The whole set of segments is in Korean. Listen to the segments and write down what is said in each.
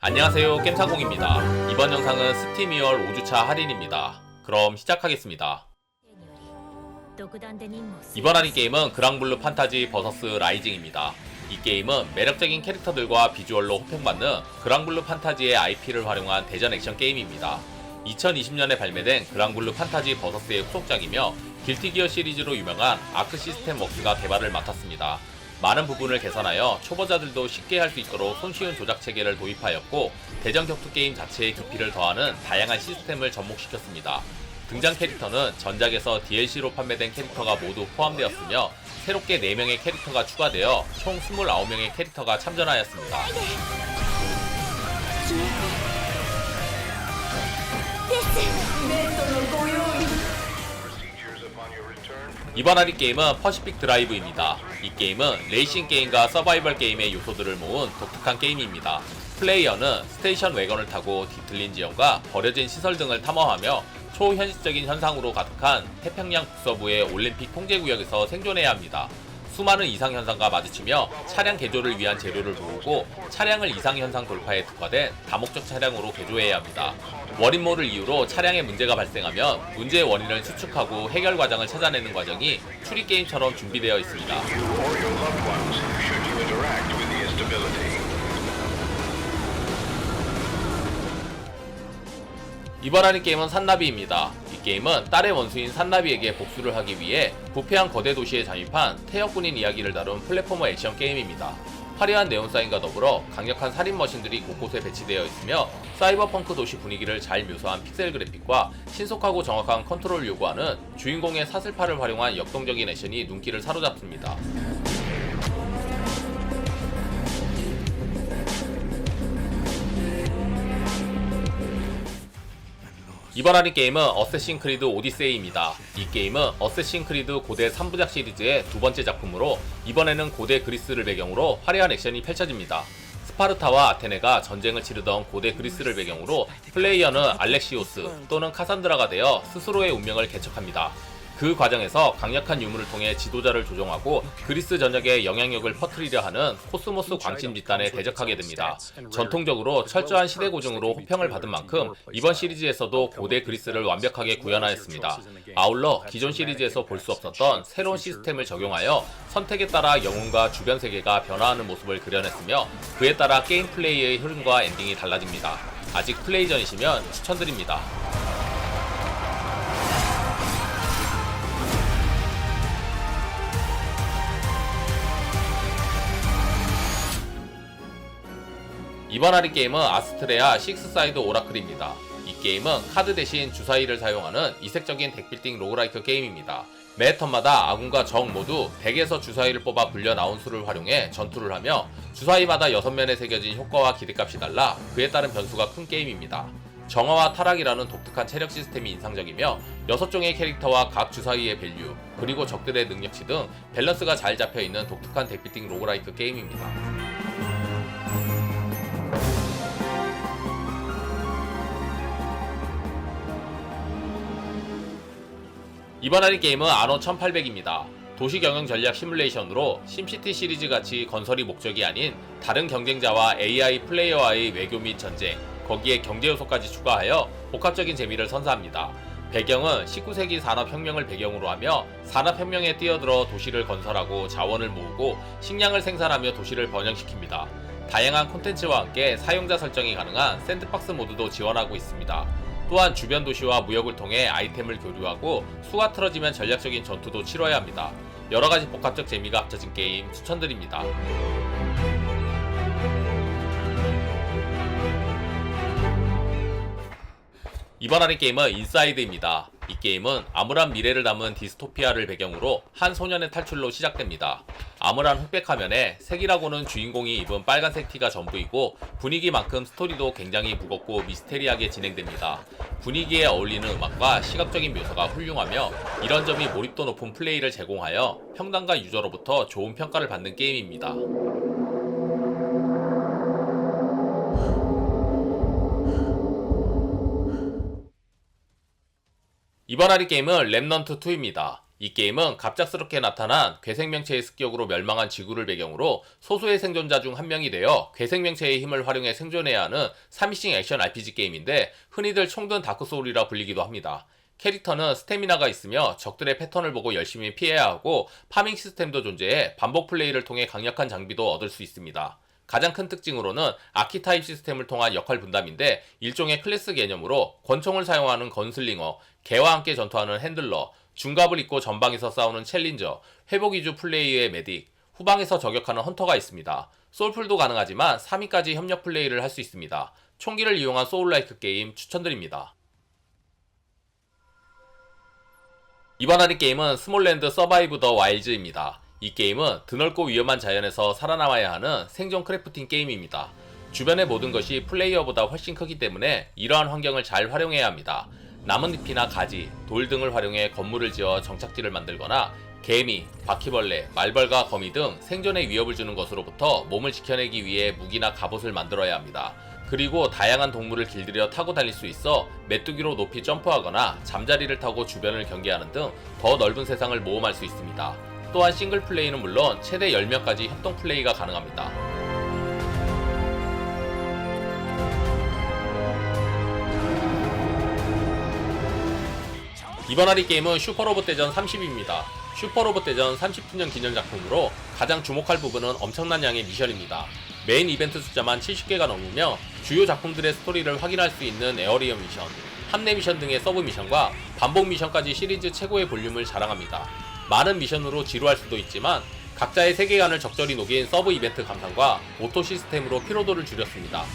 안녕하세요, 겜사공입니다. 이번 영상은 스팀 2월 5주차 할인입니다. 그럼 시작하겠습니다. 이번 할인 게임은 그랑블루 판타지 버서스 라이징입니다. 이 게임은 매력적인 캐릭터들과 비주얼로 호평받는 그랑블루 판타지의 IP를 활용한 대전 액션 게임입니다. 2020년에 발매된 그랑블루 판타지 버서스의 후속작이며 길티기어 시리즈로 유명한 아크 시스템 웍스가 개발을 맡았습니다. 많은 부분을 개선하여 초보자들도 쉽게 할 수 있도록 손쉬운 조작 체계를 도입하였고, 대전 격투 게임 자체의 깊이를 더하는 다양한 시스템을 접목시켰습니다. 등장 캐릭터는 전작에서 DLC로 판매된 캐릭터가 모두 포함되었으며, 새롭게 4명의 캐릭터가 추가되어 총 29명의 캐릭터가 참전하였습니다. 이번 할인 게임은 퍼시픽 드라이브입니다. 이 게임은 레이싱 게임과 서바이벌 게임의 요소들을 모은 독특한 게임입니다. 플레이어는 스테이션 웨건을 타고 뒤틀린 지형과 버려진 시설 등을 탐험하며 초현실적인 현상으로 가득한 태평양 북서부의 올림픽 통제구역에서 생존해야 합니다. 수많은 이상현상과 마주치며 차량 개조를 위한 재료를 모으고 차량을 이상현상 돌파에 특화된 다목적 차량으로 개조해야 합니다. 원인모를 이유로 차량에 문제가 발생하면 문제의 원인을 추측하고 해결 과정을 찾아내는 과정이 추리게임처럼 준비되어 있습니다. 이번 할인 게임은 산나비입니다. 이 게임은 딸의 원수인 산나비에게 복수를 하기 위해 부패한 거대 도시에 잠입한 태역군인 이야기를 다룬 플랫포머 액션 게임입니다. 화려한 네온사인과 더불어 강력한 살인 머신들이 곳곳에 배치되어 있으며 사이버펑크 도시 분위기를 잘 묘사한 픽셀 그래픽과 신속하고 정확한 컨트롤을 요구하는 주인공의 사슬팔을 활용한 역동적인 액션이 눈길을 사로잡습니다. 이번 할인 게임은 어쌔신 크리드 오디세이입니다. 이 게임은 어쌔신 크리드 고대 3부작 시리즈의 두 번째 작품으로 이번에는 고대 그리스를 배경으로 화려한 액션이 펼쳐집니다. 스파르타와 아테네가 전쟁을 치르던 고대 그리스를 배경으로 플레이어는 알렉시오스 또는 카산드라가 되어 스스로의 운명을 개척합니다. 그 과정에서 강력한 유물을 통해 지도자를 조종하고 그리스 전역에 영향력을 퍼뜨리려 하는 코스모스 광신 집단에 대적하게 됩니다. 전통적으로 철저한 시대 고증으로 호평을 받은 만큼 이번 시리즈에서도 고대 그리스를 완벽하게 구현하였습니다. 아울러 기존 시리즈에서 볼 수 없었던 새로운 시스템을 적용하여 선택에 따라 영웅과 주변 세계가 변화하는 모습을 그려냈으며, 그에 따라 게임 플레이의 흐름과 엔딩이 달라집니다. 아직 플레이 전이시면 추천드립니다. 이번 할인 게임은 아스트레아 식스사이드 오라클입니다. 이 게임은 카드 대신 주사위를 사용하는 이색적인 덱빌딩 로그라이크 게임입니다. 매 턴마다 아군과 적 모두 덱에서 주사위를 뽑아 불려 나온 수를 활용해 전투를 하며 주사위마다 6면에 새겨진 효과와 기대값이 달라 그에 따른 변수가 큰 게임입니다. 정화와 타락이라는 독특한 체력 시스템이 인상적이며 6종의 캐릭터와 각 주사위의 밸류, 그리고 적들의 능력치 등 밸런스가 잘 잡혀있는 독특한 덱빌딩 로그라이크 게임입니다. 이번 할인 게임은 아노 1800입니다. 도시경영 전략 시뮬레이션으로 심시티 시리즈 같이 건설이 목적이 아닌 다른 경쟁자와 AI 플레이어와의 외교 및 전쟁, 거기에 경제 요소까지 추가하여 복합적인 재미를 선사합니다. 배경은 19세기 산업혁명을 배경으로 하며 산업혁명에 뛰어들어 도시를 건설하고 자원을 모으고 식량을 생산하며 도시를 번영시킵니다. 다양한 콘텐츠와 함께 사용자 설정이 가능한 샌드박스 모드도 지원하고 있습니다. 또한 주변 도시와 무역을 통해 아이템을 교류하고 수가 틀어지면 전략적인 전투도 치러야 합니다. 여러가지 복합적 재미가 합쳐진 게임 추천드립니다. 이번 할인 게임은 인사이드입니다. 이 게임은 암울한 미래를 담은 디스토피아를 배경으로 한 소년의 탈출로 시작됩니다. 암울한 흑백 화면에 색이라고는 주인공이 입은 빨간색 티가 전부이고, 분위기만큼 스토리도 굉장히 무겁고 미스테리하게 진행됩니다. 분위기에 어울리는 음악과 시각적인 묘사가 훌륭하며 이런 점이 몰입도 높은 플레이를 제공하여 평단가 유저로부터 좋은 평가를 받는 게임입니다. 이번 할인 게임은 렘넌트2입니다. 이 게임은 갑작스럽게 나타난 괴생명체의 습격으로 멸망한 지구를 배경으로 소수의 생존자 중 한 명이 되어 괴생명체의 힘을 활용해 생존해야 하는 3인칭 액션 RPG 게임인데 흔히들 총든 다크소울이라 불리기도 합니다. 캐릭터는 스태미나가 있으며 적들의 패턴을 보고 열심히 피해야 하고 파밍 시스템도 존재해 반복 플레이를 통해 강력한 장비도 얻을 수 있습니다. 가장 큰 특징으로는 아키타입 시스템을 통한 역할 분담인데 일종의 클래스 개념으로 권총을 사용하는 건슬링어, 개와 함께 전투하는 핸들러, 중갑을 입고 전방에서 싸우는 챌린저, 회복 위주 플레이의 메딕, 후방에서 저격하는 헌터가 있습니다. 소울풀도 가능하지만 3인까지 협력 플레이를 할 수 있습니다. 총기를 이용한 소울라이크 게임 추천드립니다. 이번 할인 게임은 스몰랜드 서바이브 더 와일즈입니다. 이 게임은 드넓고 위험한 자연에서 살아남아야 하는 생존 크래프팅 게임입니다. 주변의 모든 것이 플레이어보다 훨씬 크기 때문에 이러한 환경을 잘 활용해야 합니다. 나뭇잎이나 가지, 돌 등을 활용해 건물을 지어 정착지를 만들거나 개미, 바퀴벌레, 말벌과 거미 등 생존에 위협을 주는 것으로부터 몸을 지켜내기 위해 무기나 갑옷을 만들어야 합니다. 그리고 다양한 동물을 길들여 타고 다닐 수 있어 메뚜기로 높이 점프하거나 잠자리를 타고 주변을 경계하는 등 더 넓은 세상을 모험할 수 있습니다. 또한 싱글 플레이는 물론 최대 10명까지 협동 플레이가 가능합니다. 이번 할인 게임은 슈퍼로봇 대전 30입니다. 슈퍼로봇 대전 30주년 기념 작품으로 가장 주목할 부분은 엄청난 양의 미션입니다. 메인 이벤트 숫자만 70개가 넘으며 주요 작품들의 스토리를 확인할 수 있는 에어리언 미션, 함내 미션 등의 서브 미션과 반복 미션까지 시리즈 최고의 볼륨을 자랑합니다. 많은 미션으로 지루할 수도 있지만 각자의 세계관을 적절히 녹인 서브 이벤트 감상과 오토 시스템으로 피로도를 줄였습니다.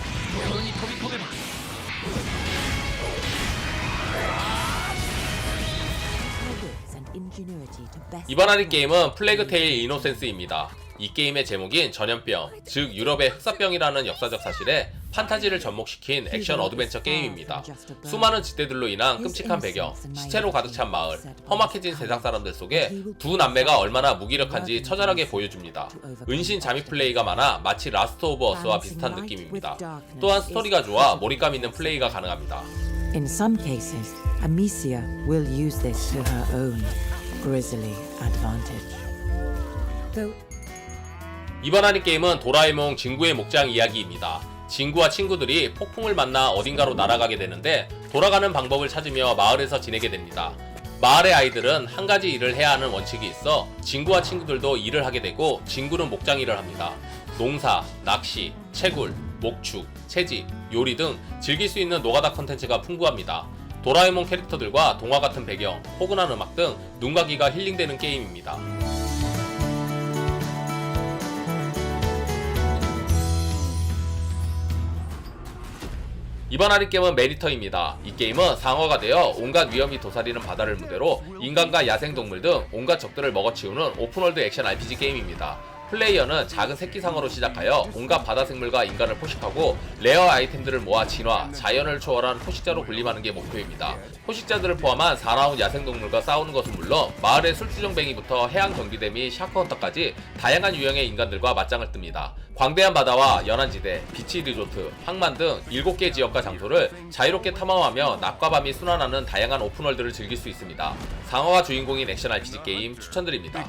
이번 할인 게임은 플래그 테일 이노센스입니다. 이 게임의 제목인 전염병, 즉 유럽의 흑사병이라는 역사적 사실에 판타지를 접목시킨 액션 어드벤처 게임입니다. 수많은 지대들로 인한 끔찍한 배경, 시체로 가득 찬 마을, 험악해진 세상 사람들 속에 두 남매가 얼마나 무기력한지 처절하게 보여줍니다. 은신 잠입 플레이가 많아 마치 라스트 오브 어스와 비슷한 느낌입니다. 또한 스토리가 좋아 몰입감 있는 플레이가 가능합니다. In some cases, Amicia will use this to her own grisly advantage. 이번 할인 게임은 도라에몽 진구의 목장 이야기입니다. 진구와 친구들이 폭풍을 만나 어딘가로 날아가게 되는데 돌아가는 방법을 찾으며 마을에서 지내게 됩니다. 마을의 아이들은 한 가지 일을 해야 하는 원칙이 있어 진구와 친구들도 일을 하게 되고 진구는 목장 일을 합니다. 농사, 낚시, 채굴, 목축, 채집, 요리 등 즐길 수 있는 노가다 컨텐츠가 풍부합니다. 도라에몽 캐릭터들과 동화 같은 배경, 포근한 음악 등 눈과 귀가 힐링되는 게임입니다. 이번 할인 게임은 메리터입니다. 이 게임은 상어가 되어 온갖 위험이 도사리는 바다를 무대로 인간과 야생동물 등 온갖 적들을 먹어치우는 오픈월드 액션 RPG 게임입니다. 플레이어는 작은 새끼 상어로 시작하여 온갖 바다 생물과 인간을 포식하고 레어 아이템들을 모아 진화, 자연을 초월한 포식자로 군림하는 게 목표입니다. 포식자들을 포함한 4라운 야생동물과 싸우는 것은 물론 마을의 술주정뱅이부터 해양 경비대 및 샤크헌터까지 다양한 유형의 인간들과 맞짱을 뜹니다. 광대한 바다와 연안지대, 비치 리조트, 항만 등 7개 지역과 장소를 자유롭게 탐험하며 낮과 밤이 순환하는 다양한 오픈월드를 즐길 수 있습니다. 상어가 주인공인 액션 RPG 게임 추천드립니다.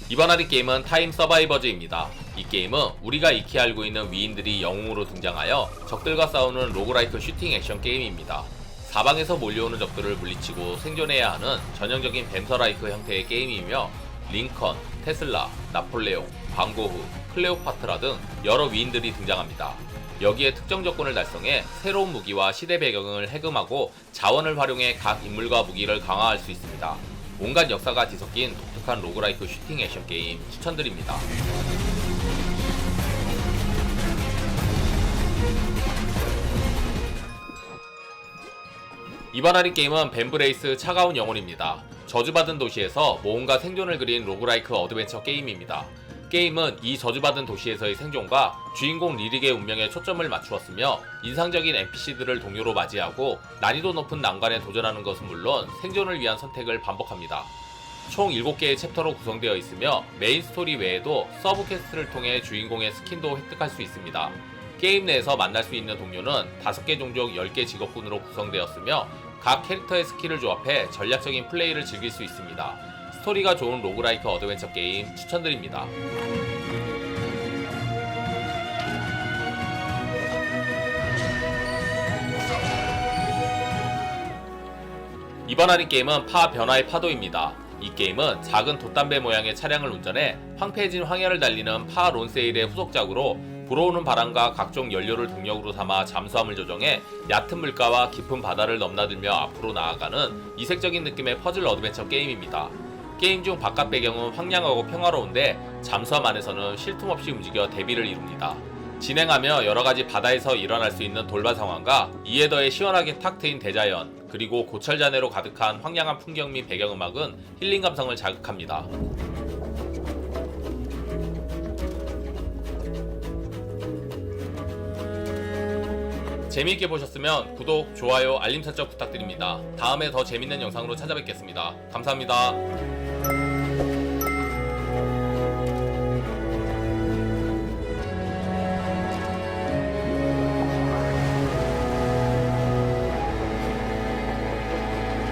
이번 할인 게임은 타임 서바이버즈입니다. 이 게임은 우리가 익히 알고 있는 위인들이 영웅으로 등장하여 적들과 싸우는 로그라이크 슈팅 액션 게임입니다. 사방에서 몰려오는 적들을 물리치고 생존해야 하는 전형적인 벤서라이크 형태의 게임이며 링컨, 테슬라, 나폴레옹, 방고흐, 클레오파트라 등 여러 위인들이 등장합니다. 여기에 특정 조건을 달성해 새로운 무기와 시대 배경을 해금하고 자원을 활용해 각 인물과 무기를 강화할 수 있습니다. 온갖 역사가 뒤섞인 독특한 로그라이크 슈팅 액션 게임 추천드립니다. 이번 할인 게임은 벤브레이스 차가운 영혼입니다. 저주받은 도시에서 모험과 생존을 그린 로그라이크 어드벤처 게임입니다. 게임은 이 저주받은 도시에서의 생존과 주인공 리릭의 운명에 초점을 맞추었으며 인상적인 NPC들을 동료로 맞이하고 난이도 높은 난관에 도전하는 것은 물론 생존을 위한 선택을 반복합니다. 총 7개의 챕터로 구성되어 있으며 메인 스토리 외에도 서브 퀘스트를 통해 주인공의 스킨도 획득할 수 있습니다. 게임 내에서 만날 수 있는 동료는 5개 종족 10개 직업군으로 구성되었으며 각 캐릭터의 스킬을 조합해 전략적인 플레이를 즐길 수 있습니다. 스토리가 좋은 로그라이크 어드벤처 게임 추천드립니다. 이번 할인 게임은 파 변화의 파도입니다. 이 게임은 작은 돛담배 모양의 차량을 운전해 황폐해진 황야를 달리는 파 론세일의 후속작으로 불어오는 바람과 각종 연료를 동력으로 삼아 잠수함을 조정해 얕은 물가와 깊은 바다를 넘나들며 앞으로 나아가는 이색적인 느낌의 퍼즐 어드벤처 게임입니다. 게임 중 바깥 배경은 황량하고 평화로운데 잠수함 안에서는 쉴 틈 없이 움직여 대비를 이룹니다. 진행하며 여러가지 바다에서 일어날 수 있는 돌발 상황과 이에 더해 시원하게 탁 트인 대자연, 그리고 고철자네로 가득한 황량한 풍경 및 배경음악은 힐링 감성을 자극합니다. 재미있게 보셨으면 구독, 좋아요, 알림 설정 부탁드립니다. 다음에 더 재밌는 영상으로 찾아뵙겠습니다. 감사합니다.